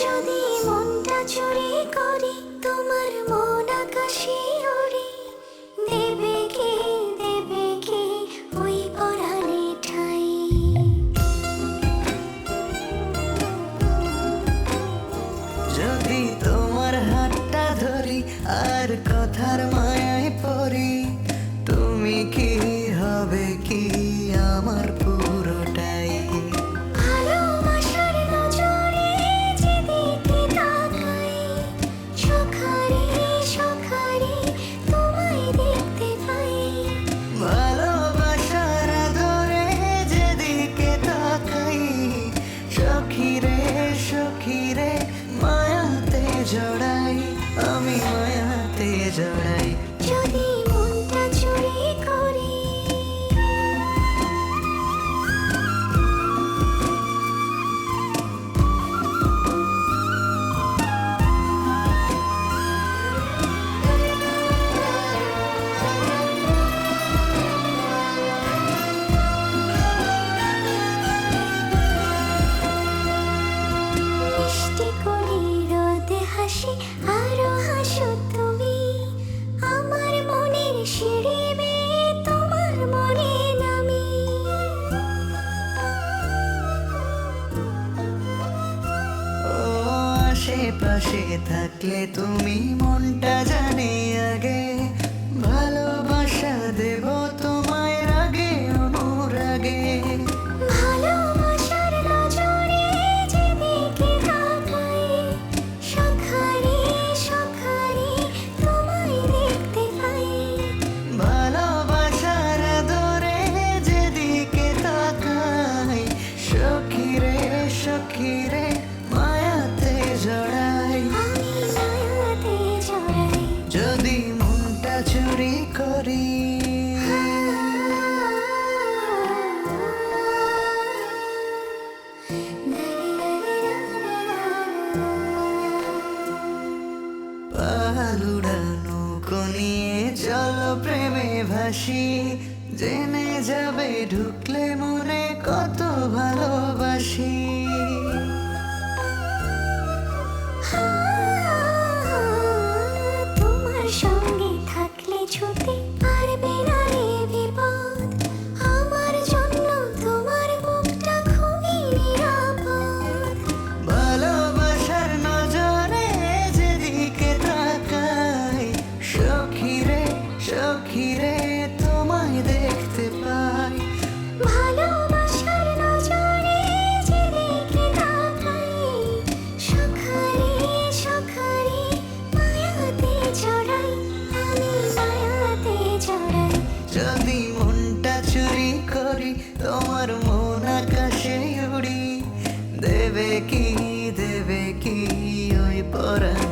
যদি মনটা চুরি করি তোমার মন আকাশে ওড়ে, দেবে কি ওই পরাণে ঠাই? যদি তোমার হাতটা ধরি আর কথার মায়ায় পড়ি, তুমি কি হবে কি আমার পুরোটাই? ভালোবাসার নজরে যেদিকে তাকাই, সখারে তোমায় দেখতে পাই। ভালোবাসার আদরে যেদিকে তাকাই, সখী রে মায়াতে জড়াই, আমি মায়াতে জড়াই। যদি মনটা চুরি করি মিষ্টি করে রোদে হাসি আরো হাসো তুমি, আমার মনের সিঁড়ি বেয়ে তোমার মনে নামি। ও আশেপাশে থাকলে তুমি মনটা জানে আগে, ভালোবাসা দেব তোমায় রাগে অনুরাগে। ভালোবাসার নজরে যেদিকে তাকাই, সখারে তোমায় দেখতে পাই। ভালোবাসার আদরে যেদিকে তাকাই, সখী রে মায়াতে জড়াই, আমি মায়াতে জড়াই। যদি মনটা চুরি করি। পালুড়ানো নিয়ে চলো প্রেমে ভাসি, জেনে যাবে ঢুকলে মনে কত ভালোবাসি। তোমার সঙ্গে থাকলে ছুটে পারবে না রে বিপদ, আমার জন্য তোমার বুকটা খুবই নিরাপদ। ভালোবাসার নজরে যেদিকে তাকাই, সখী রে তোমায় দেখতে পাই। ভালোবাসার নজরে যেদিকে তাকাই, সখারে মায়াতে জড়াই, আমি মায়াতে জড়াই। যদি মনটা চুরি করি তোমার মন আকাশে উড়ি, দেবে কি ওই পরাণ